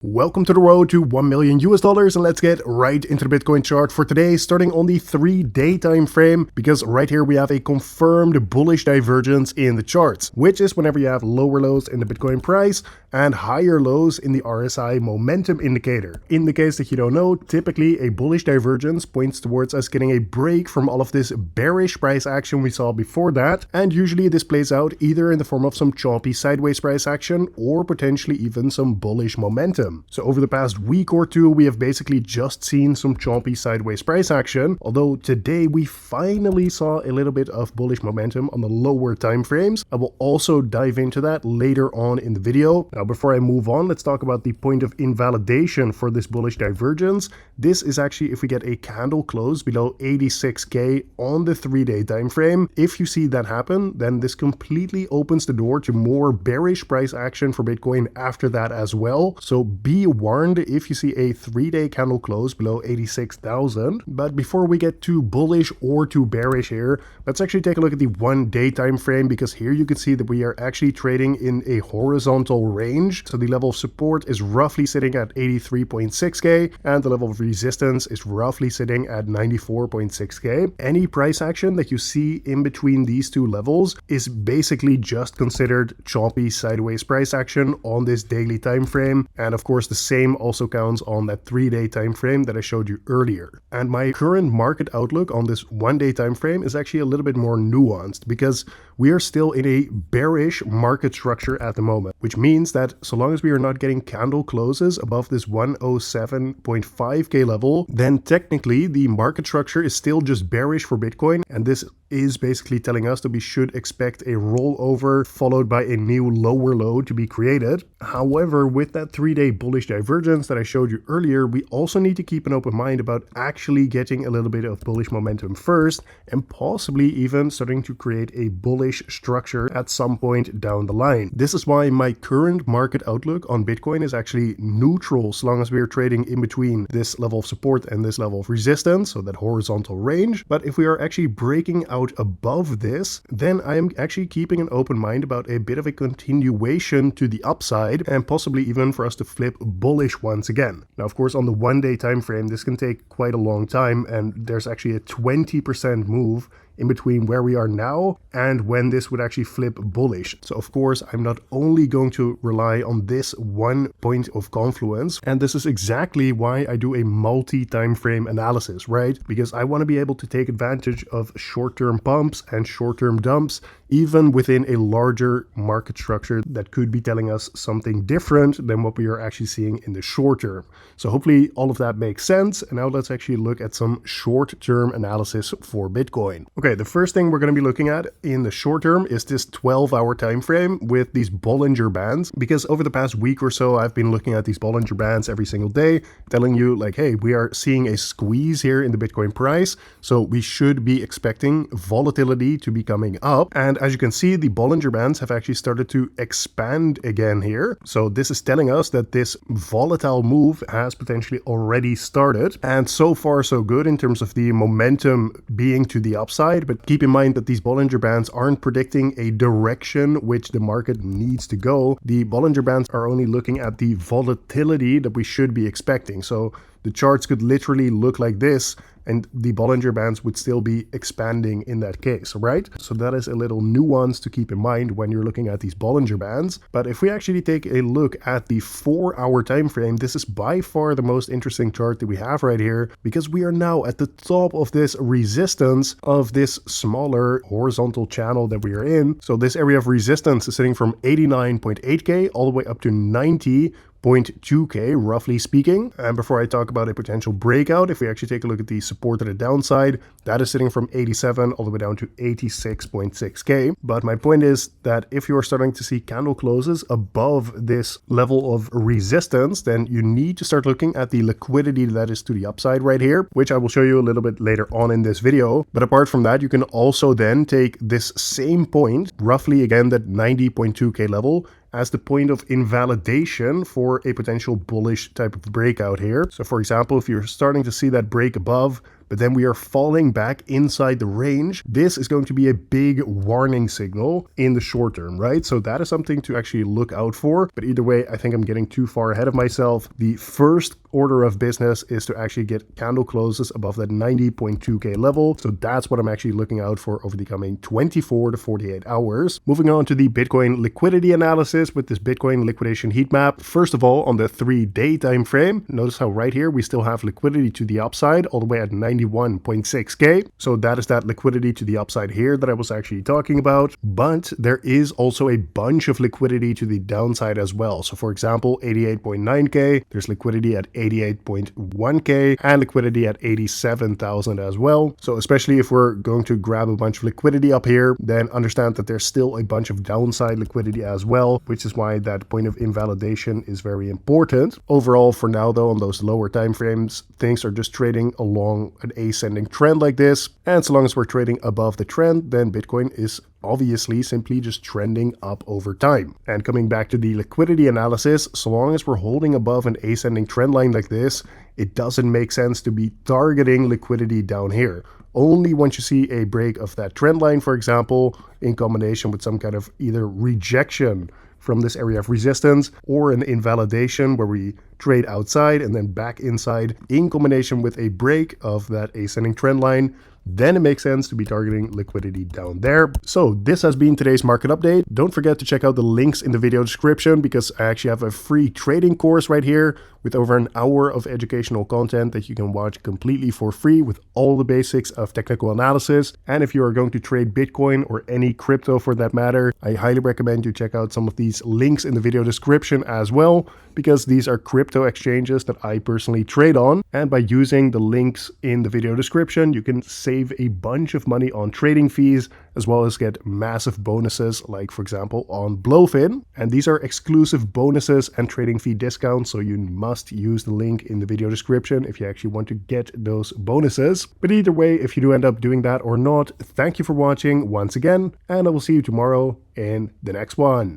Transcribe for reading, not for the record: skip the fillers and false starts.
Welcome to the road to 1 million US dollars, and let's get right into the Bitcoin chart for today, starting on the 3-day time frame, because right here we have a confirmed bullish divergence in the charts, which is whenever you have lower lows in the Bitcoin price and higher lows in the RSI momentum indicator. In the case that you don't know, typically a bullish divergence points towards us getting a break from all of this bearish price action we saw before that, and usually this plays out either in the form of some choppy sideways price action or potentially even some bullish momentum. So over the past week or two, we have basically just seen some choppy sideways price action, although today we finally saw a little bit of bullish momentum on the lower time frames. I will also dive into that later on in the video. Now, before I move on, let's talk about the point of invalidation for this bullish divergence. This is actually if we get a candle close below 86K on the 3-day time frame. If you see that happen, then this completely opens the door to more bearish price action for Bitcoin after that as well. So be warned if you see a 3-day candle close below 86,000. But before we get too bullish or too bearish here, let's actually take a look at the 1-day time frame, because here you can see that we are actually trading in a horizontal range. So the level of support is roughly sitting at 83.6K and the level of resistance is roughly sitting at 94.6K. Any price action that you see in between these two levels is basically just considered choppy sideways price action on this daily time frame. And of course, the same also counts on that 3-day time frame that I showed you earlier. And my current market outlook on this 1-day time frame is actually a little bit more nuanced, because we are still in a bearish market structure at the moment, which means that so long as we are not getting candle closes above this 107.5K level, then technically the market structure is still just bearish for Bitcoin, and this is basically telling us that we should expect a rollover followed by a new lower low to be created. However, with that 3-day bullish divergence that I showed you earlier, we also need to keep an open mind about actually getting a little bit of bullish momentum first, and possibly even starting to create a bullish structure at some point down the line. This is why my current market outlook on Bitcoin is actually neutral so long as we are trading in between this level of support and this level of resistance, so that horizontal range. But if we are actually breaking out above this, then I am actually keeping an open mind about a bit of a continuation to the upside, and possibly even for us to flip bullish once again. Now, of course, on the 1-day time frame, this can take quite a long time, and there's actually a 20% move in between where we are now and when this would actually flip bullish. So of course, I'm not only going to rely on this one point of confluence, and this is exactly why I do a multi-time frame analysis, right? Because I want to be able to take advantage of short-term pumps and short-term dumps, even within a larger market structure that could be telling us something different than what we are actually seeing in the short term. So hopefully all of that makes sense. And now let's actually look at some short-term analysis for Bitcoin. Okay, the first thing we're going to be looking at in the short term is this 12-hour time frame with these Bollinger Bands, because over the past week or so, I've been looking at these Bollinger Bands every single day, telling you like, hey, we are seeing a squeeze here in the Bitcoin price, so we should be expecting volatility to be coming up. And as you can see, the Bollinger Bands have actually started to expand again here. So this is telling us that this volatile move has potentially already started. And so far, so good in terms of the momentum being to the upside. But keep in mind that these Bollinger Bands aren't predicting a direction which the market needs to go. The Bollinger Bands are only looking at the volatility that we should be expecting. So the charts could literally look like this, and the Bollinger Bands would still be expanding in that case, right? So that is a little nuance to keep in mind when you're looking at these Bollinger Bands. But if we actually take a look at the 4-hour time frame, this is by far the most interesting chart that we have right here, because we are now at the top of this resistance of this smaller horizontal channel that we are in. So this area of resistance is sitting from 89.8K all the way up to 90.2K, roughly speaking. And before I talk about a potential breakout, if we actually take a look at the support to the downside, that is sitting from 87 all the way down to 86.6K. But my point is that if you're starting to see candle closes above this level of resistance, then you need to start looking at the liquidity that is to the upside right here, which I will show you a little bit later on in this video. But apart from that, you can also then take this same point, roughly again that 90.2K level, as the point of invalidation for a potential bullish type of breakout here. So for example, if you're starting to see that break above but then we are falling back inside the range, this is going to be a big warning signal in the short term, right? So that is something to actually look out for. But either way, I think I'm getting too far ahead of myself. The first order of business is to actually get candle closes above that 90.2k level. So that's what I'm actually looking out for over the coming 24 to 48 hours. Moving on to the Bitcoin liquidity analysis with this Bitcoin liquidation heat map. First of all, on the 3-day time frame, notice how right here we still have liquidity to the upside all the way at 91.6k. So that is that liquidity to the upside here that I was actually talking about. But there is also a bunch of liquidity to the downside as well. So for example, 88.9k, there's liquidity at 88.1k and liquidity at 87,000 as well. So especially if we're going to grab a bunch of liquidity up here, then understand that there's still a bunch of downside liquidity as well, which is why that point of invalidation is very important. Overall, for now though, on those lower time frames, things are just trading along an ascending trend like this. And so long as we're trading above the trend, then Bitcoin is obviously simply just trending up over time. And coming back to the liquidity analysis, so long as we're holding above an ascending trend line like this, it doesn't make sense to be targeting liquidity down here. Only once you see a break of that trend line, for example, in combination with some kind of either rejection from this area of resistance or an invalidation where we trade outside and then back inside in combination with a break of that ascending trend line, then it makes sense to be targeting liquidity down there. So this has been today's market update. Don't forget to check out the links in the video description because I actually have a free trading course right here with over an hour of educational content that you can watch completely for free with all the basics of technical analysis. And if you are going to trade Bitcoin or any crypto for that matter, I highly recommend you check out some of these links in the video description as well, because these are crypto exchanges that I personally trade on. And by using the links in the video description, you can save a bunch of money on trading fees, as well as get massive bonuses, like for example on Blowfin. And these are exclusive bonuses and trading fee discounts, so you must use the link in the video description if you actually want to get those bonuses. But either way, if you do end up doing that or not, thank you for watching once again, and I will see you tomorrow in the next one.